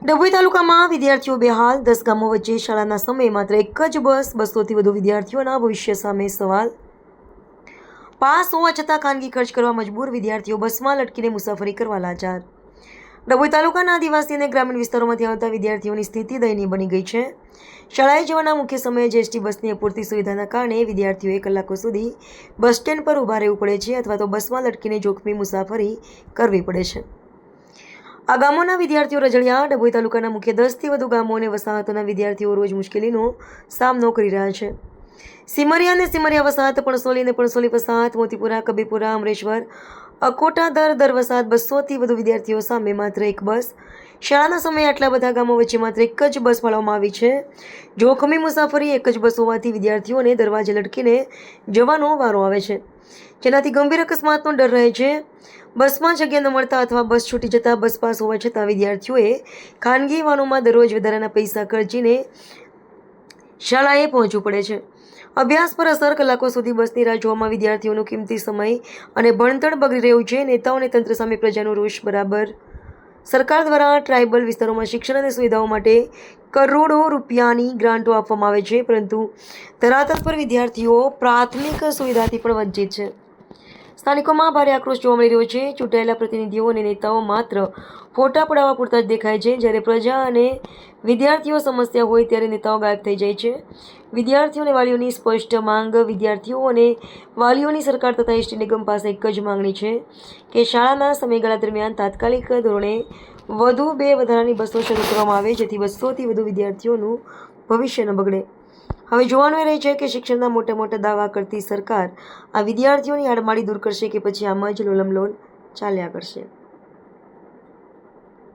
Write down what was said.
ડભોઈ તાલુકામાં વિદ્યાર્થીઓ બેહાલ, 10 ગામો વચ્ચે શાળાના સમયે માત્ર એક જ બસ, 200થી વધુ વિદ્યાર્થીઓના ભવિષ્ય સામે સવાલ। પાસ હોવા છતાં ખાનગી ખર્ચ કરવા મજબૂર, વિદ્યાર્થીઓ બસમાં લટકીને મુસાફરી કરવા લાચાર। ડભોઈ તાલુકાના આદિવાસી અને ગ્રામીણ વિસ્તારોમાંથી આવતા વિદ્યાર્થીઓની સ્થિતિ દયનીય બની ગઈ છે। શાળાએ જવાના મુખ્ય સમયે એસટી બસની અપૂરતી સુવિધાના કારણે વિદ્યાર્થીઓએ કલાકો સુધી બસ સ્ટેન્ડ પર ઊભા રહેવું પડે છે અથવા તો બસમાં લટકીને જોખમી મુસાફરી કરવી પડે છે। આ ગામોના વિદ્યાર્થીઓ રજળિયા। ડભોઈ તાલુકાના મુખ્ય 10થી વધુ ગામો અને વસાહતોના વિદ્યાર્થીઓ રોજ મુશ્કેલીનો સામનો કરી રહ્યા છે। સિમરિયા અને સિમરિયા વસાહત, પણસોલી અને પણસોલી વસાહત, મોતીપુરા, કબીપુરા, અમરેશ્વર, અકોટા દર વસાહત 200થી વધુ વિદ્યાર્થીઓ સામે માત્ર એક બસ। શાળાના સમયે આટલા બધા ગામો વચ્ચે માત્ર એક જ બસ ફાળવવામાં આવી છે। જોખમી મુસાફરી, એક જ બસ હોવાથી વિદ્યાર્થીઓને દરવાજે લટકીને જવાનો વારો આવે છે, જેનાથી ગંભીર અકસ્માતનો ડર રહે છે। બસમાં જગ્યા ન મળતા અથવા બસ છૂટી જતા બસ પાસ હોવા છતાં વિદ્યાર્થીઓએ ખાનગી વાહનોમાં દરરોજ વધારાના પૈસા ખર્ચીને શાળાએ પહોંચવું પડે છે। અભ્યાસ પર અસર, કલાકો સુધી બસની રાહ જોવામાં વિદ્યાર્થીઓનો કિંમતી સમય અને ભણતર બગડી રહ્યું છે। નેતાઓ અને તંત્ર સામે પ્રજાનો રોષ બરાબર। સરકાર દ્વારા ટ્રાઇબલ વિસ્તારોમાં શિક્ષણ અને સુવિધાઓ માટે કરોડો રૂપિયાની ગ્રાન્ટો આપવામાં આવે છે, પરંતુ ધરાતલ પર વિદ્યાર્થીઓ પ્રાથમિક સુવિધાથી પણ વંચિત છે। સ્થાનિકોમાં ભારે આક્રોશ જોવા મળી રહ્યો છે। ચૂંટાયેલા પ્રતિનિધિઓ અને નેતાઓ માત્ર ફોટા પડાવવા પૂરતા જ દેખાય છે। જ્યારે પ્રજા અને વિદ્યાર્થીઓ સમસ્યા હોય ત્યારે નેતાઓ ગાયબ થઈ જાય છે। વિદ્યાર્થીઓ અને વાલીઓની સ્પષ્ટ માંગ। વિદ્યાર્થીઓ અને વાલીઓની સરકાર તથા એસટી નિગમ પાસે એક જ માંગણી છે કે શાળાના સમયગાળા દરમિયાન તાત્કાલિક ધોરણે વધુ 2 વધારાની બસો શરૂ કરવામાં આવે, જેથી 200થી વધુ વિદ્યાર્થીઓનું ભવિષ્ય ન બગડે। હવે જોવાનું એ રહે છે કે શિક્ષણના મોટા દાવા કરતી સરકાર આ વિદ્યાર્થીઓની હાડમાળી દૂર કરશે કે પછી આમ જ લોલમલોલ ચાલ્યા કરશે।